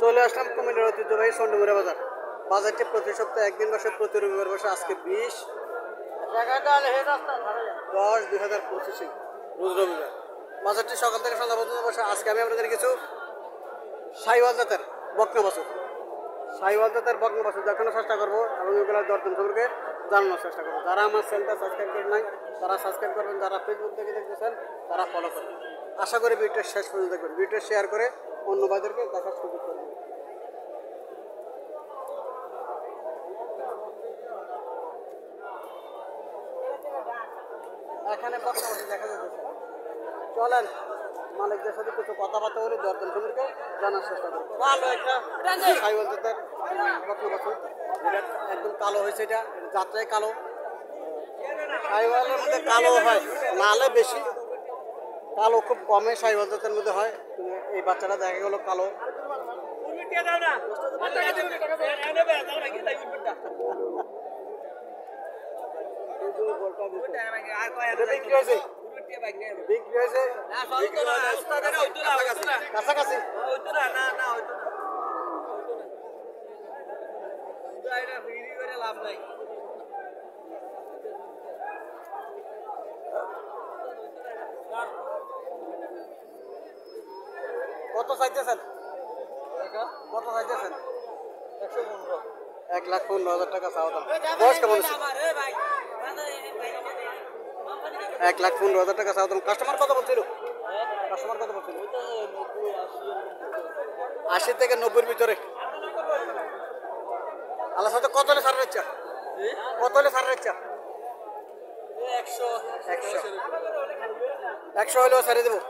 চলে আসলাম কুমিল্লার ঐতিহ্যবাহী চন্ডীমুড়া বাজার। বাজারটি প্রতি সপ্তাহে একদিন বসে, প্রতি রবিবার বসে। আজকে 20/10/2025 রোজ রবিবার। বাজারটি সকাল থেকে সন্ধ্যা পর্যন্ত বসে। আজকে আমি আপনাদের কিছু সাইওয়াল জাতের বকনা বাছুর দেখানোর চেষ্টা করবো এবং এগুলোর দরদাম সম্পর্কে জানানোর চেষ্টা করবো। যারা আমার চ্যানেলটা সাবস্ক্রাইব করেন নাই তারা সাবস্ক্রাইব করবেন, যারা ফেসবুক থেকে দেখতেছেন তারা ফলো করবেন। আশা করি ভিডিওটা শেষ পর্যন্ত দেখবেন, ভিডিও শেয়ার করে অন্য ভাইদেরকে দেখার সুযোগ করবেন। এখানে বকনা বাছুর দেখা যাচ্ছে। চলেন মালিকদের সাথে কিছু কথাবার্তা বলে দরদাম সম্পর্কে জানার চেষ্টা করবো। ভালো একটা সাইওয়াল জাতের বকনা বাছুর, এটা একদম কালো হয়েছে। এটা যাত্রায় কালো, সাইওয়ালের মধ্যে কালো হয়, লালে বেশি, কালো খুব কমে সাইওয়াল জাতের মধ্যে হয়। এই বাচ্চাটা দেখা গেল কালো। বিক্রি হয়েছে কাছাকাছি। লাভ নাই। কত চাইতেছেন? কত চাইতেছেন? 1,15,000 টাকা চাওয়া দাম। বয়স কেমন আছে? 1,15,000 টাকা চাওয়া দাম। কাস্টমার কত বলছিল? 80 থেকে 90-র ভিতরে। আল্লাহ সাথে কত হলে ছাড়ার ইচ্ছা? 100 হলেও ছাড়িয়ে দেবো।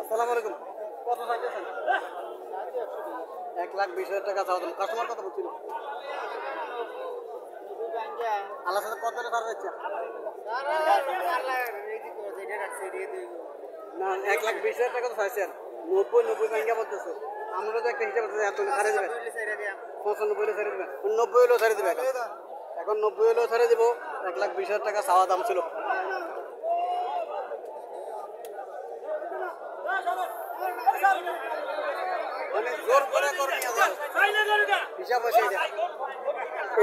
আসসালামু আলাইকুম। কত চাইতেছেন? 1,20,000 টাকা চাওয়া দাম। কাস্টমার কত বলছিল? আল্লাহ সাথে কত হলে ছাড়া যাচ্ছে? না, 1,20,000 টাকা তো চাইছেন। 90 ব্যাংকে বলতেছে। আমরা তো একটা হিসাব এত ছাড়ে দেবেন, 95 হলে ছাড়ে দেবেন, 90 হলেও ছাড়ে দেবে। এখন 90 হলেও ছাড়ে দেবো। 1,20,000 টাকা চাওয়া দাম ছিল। জোর করে হিসাব হয়েছে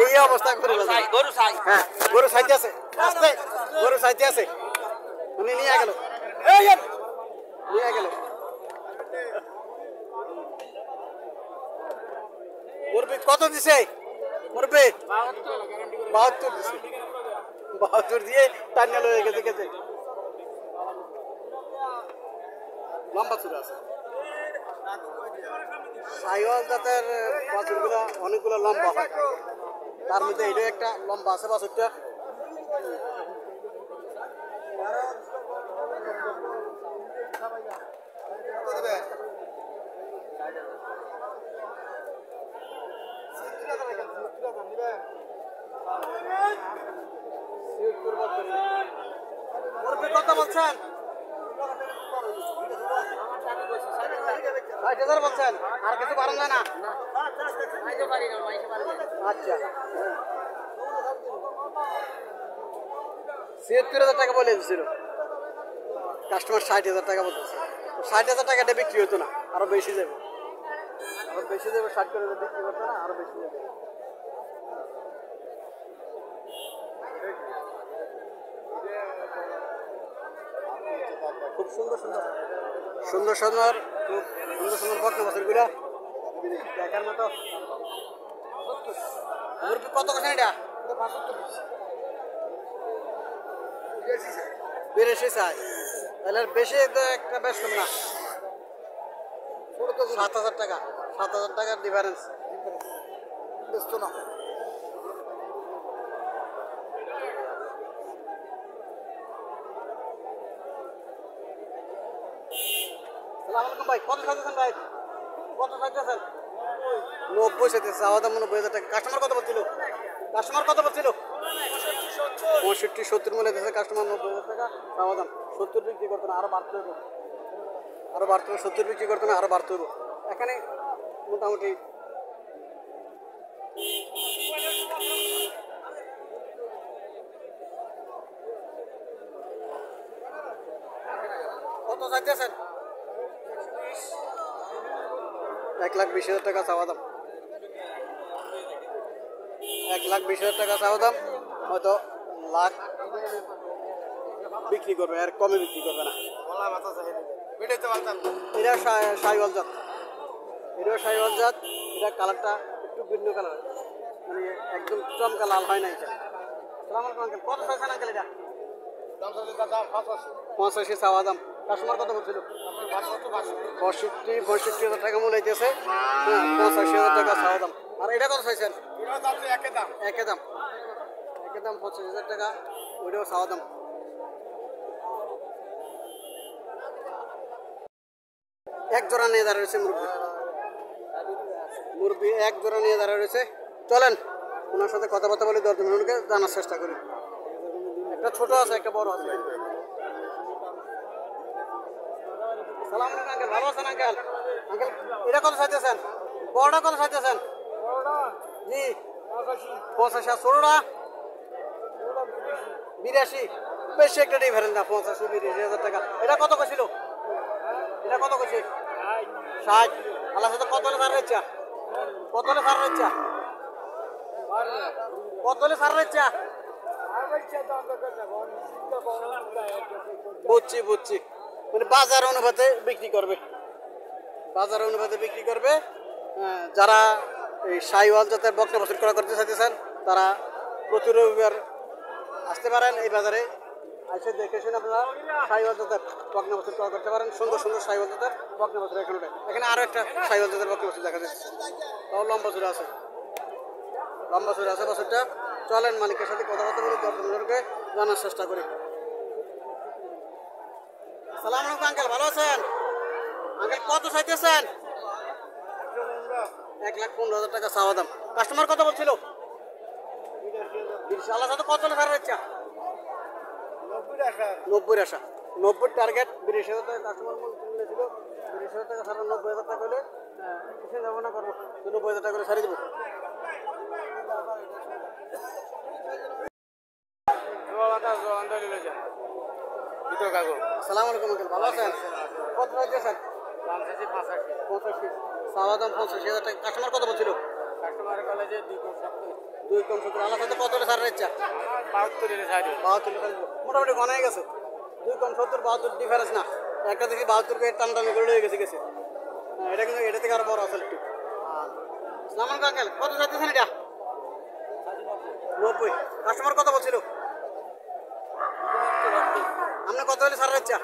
এই অবস্থা করে। হ্যাঁ, গরু সাইতে আছে, আস্তে গরু সাইতে আছে। উনি নিয়ে গেল। মুরব্বি কত দিছে? মুরব্বি 72 দিছে। 72 দিয়ে টান্নাল হয়ে গেছে। লম্বা চূড়া আছে। সাইওয়াল জাতের বাছুরগুলা অনেকগুলো লম্বা হয়, তার মধ্যে এটা একটা লম্বা আছে বাছুরটা। কত বলছেন? 60,000 বলছেন। আর কিছু পারেন না? আচ্ছা, 76,000 টাকা বলে দিচ্ছিল কাস্টমার। 60,000 টাকা বলতেছে। 60,000 টাকাটা বিক্রি হতো না, আরো বেশি যাবে। 60 করে বিক্রি করতো না, আরো বেশি যাবে। খুব সুন্দর বকনা বাছুরগুলা দেখার মতো। কত কথা এটা? 82 চাই। তাহলে বেশি একটা বেশ কম না। 7,000 টাকা, 7,000 টাকার ডিফারেন্স। বুঝতো না। সালাম আলাইকুম ভাই, কত চাইতেছেন ভাই? কত চাইতেছেন? 90 চাইতেছে, চাওয়া দাম 90,000 টাকা। কাস্টমার কত বলছিল? কাস্টমার কত বলছিল? 65 70 মূল্য দিতেছে কাস্টমার। 90,000 টাকা চাওয়া দাম। 70 বিক্রি করতে না, আরো বাড়তে হবে, আরো বাড়তে হবে। 70 বিক্রি করতে না, আরো বাড়তে হবে। এখানে মোটামুটি কত চাইতেছেন? 1,20,000 টাকা চাওয়া দাম। 1,20,000 টাকা চাওয়া দাম। হয়তো লাখ বিক্রি করবে, আর কমে বিক্রি করবে না। এটা শাহিওয়াল জাত, এটাও শাহিওয়াল জাত। এটা কালারটা একটু ভিন্ন কালার, মানে একদম চমকা লাল হয় না এটা। সালাম আলাইকুম আঙ্কেল, কত চাইছেন আঙ্কেল এটা? 85 চাওয়া দাম। কাস্টমার কত বলছিল? 65,000 টাকা মূল্য হইতেছে। হ্যাঁ, 85,000 টাকা চাওয়া দাম। আর এটা কত চাইছেন? একে দাম, একে দাম 85,000 টাকা। ওইটাও চাওয়া দাম। এক জোড়া নিয়ে দাঁড়া রয়েছে মুরব্বী, মুরব্বী এক জোড়া নিয়ে দাঁড়া রয়েছে। চলেন ওনার সাথে কথাবার্তা বলে দরদামকে জানার চেষ্টা করি। একটা ছোট আছে, একটা বড় আছে। সালাম আলাইকুম আঙ্কেল, ভালো আছেন আঙ্কেল? আঙ্কেল এটা কত চাইতেছেন? বড়টা কত চাইতেছেন? জি 85। ষোলোটা 82। বেশি একটা ডিফারেন্স না, 85-82,000 টাকা। এটা কত কছিল? এটা কত কইছে? 60। আল্লাহ সাথে কত হলে সার ইচ্ছা? কত হলে সার ইচ্ছা? কত হলে সার ইচ্ছা? বুঝছি বুঝছি, মানে বাজার অনুপাতে বিক্রি করবে, বাজার অনুপাতে বিক্রি করবে। যারা এই শাহিওয়াল জাতের বকনা বাছুর ক্রয় করতে চাইতেছেন তারা প্রতি রবিবার আসতে পারেন এই বাজারে। এসে দেখে শুনে আপনারা শাহিওয়াল জাতের বকনা বাছুর ক্রয় করতে পারেন। সুন্দর সুন্দর শাহিওয়াল জাতের বকনা বাছুর এখানে, এখানে আরও একটা শাহিওয়াল জাতের বকনা বাছুর দেখা যাচ্ছে। তাও লম্বা চূড়া আছে, লম্বা চূড়া আছে বাছুরটা। চলেন মালিকের সাথে কথাবার্তা বলে দরদামকে জানার চেষ্টা করি। সালাম আলাইকুম আঙ্কেল, ভালো আছেন? আঙ্কেল কত চাইতেছেন? 1,15,000 টাকা চাওয়া দাম। কাস্টমার কত বলছিল? 20। আল্লাহ সাথে কত ছাড় ইচ্ছা? 90 আশা, 90 টার্গেট। 20,000 টাকা কাস্টমার ছিল। 20,000 টাকা ছাড়া 90,000 টাকা হলে কিছু যাবো না, করবো 90,000 টাকা করে ছাড়িয়ে দেবো। সালাম আলাইকুম আঙ্কেল, ভালো আছেন? কত চাইতেছেন? 85। চাওয়া দাম 85,000 টাকা। কাস্টমার কত বলছিল? কাস্টমার কলেজে 2 কম 70। আল্লাহ সাথে কত ছাড় ইচ্ছা? 72 মোটামুটি গনাই গেছে। 2 কম 70, 72 ডিফারেন্স না। একটা দেখি 72কে টানটানি করে হয়ে গেছে। হ্যাঁ, এটা কিন্তু এটা থেকে আরো বড় আছে একটু। সালাম আলাইকুম আঙ্কেল, কত চাইতেছেন এটা? 90। কাস্টমার কত বলছিল? আপনি কত হলে ছাড় ইচ্ছা?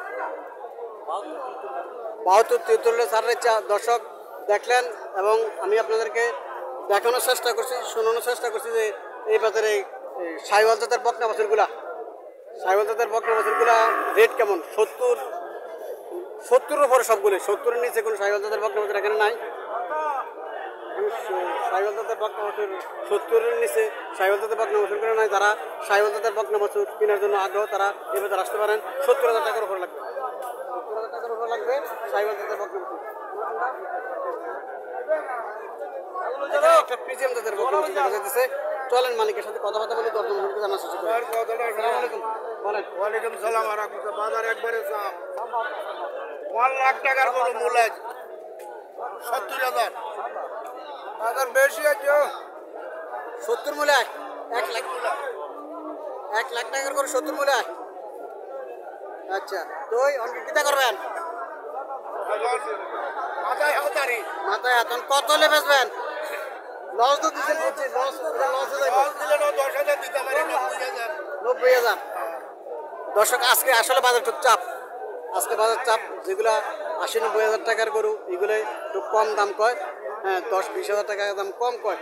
72-73 হলে ছাড় ইচ্ছা। দর্শক দেখলেন, এবং আমি আপনাদেরকে দেখানোর চেষ্টা করছি, শোনানোর চেষ্টা করছি যে এই বাজারে শাহিওয়াল জাতের বকনা বাছুরগুলা, শাহিওয়াল জাতের বকনা বাছুরগুলা রেট কেমন। 70-70 উপরে সবগুলো। 70-এর নিচে কোনো শাহিওয়াল জাতের বকনা বাছুর এখানে নাই। শাহিওয়াল জাতের বকনা বাছুর 70-এর নিচে শাহিওয়াল জাতের বকনা বাছুরগুলো নাই। যারা শাহিওয়াল জাতের বকনা বাছুর কেনার জন্য আগ্রহ তারা এই বাজারে আসতে পারেন। 70,000 টাকার উপরে লাগবে, 70,000 টাকার উপরে লাগবে শাহিওয়াল জাতের বকনা বাছুর। একটা প্রিমিয়াম জাতের বকনা বাছুর দেখা যাচ্ছে। চলেন মালিকের সাথে কথাবার্তা বলে দরদামকে জানার চেষ্টা করি। আসসালামু আলাইকুম। বলেন। ওয়ালাইকুম সালাম। বাজার একবারে 1 লাখ টাকার বড় মূল্য আছে। 70,000 বাজার বেশি আছে। 70 মূল্য 1 লাখ, 1 লাখ টাকার করে 70 মূল্য। আচ্ছা, তো কিতা করবেন? মাথায় হাতারি মাথায় এখন কত হলে বেচবেন? লস তো দিচ্ছেন, বুঝছি লস দিলে 10,000 দিতে পারি। 90,000। দর্শক আজকে আসলে বাজার একটু চাপ, আজকে বাজার চাপ। যেগুলা 80-90,000 টাকার গরু এগুলো একটু কম দাম কয়। হ্যাঁ, 10-20,000 টাকা দাম কম কয়।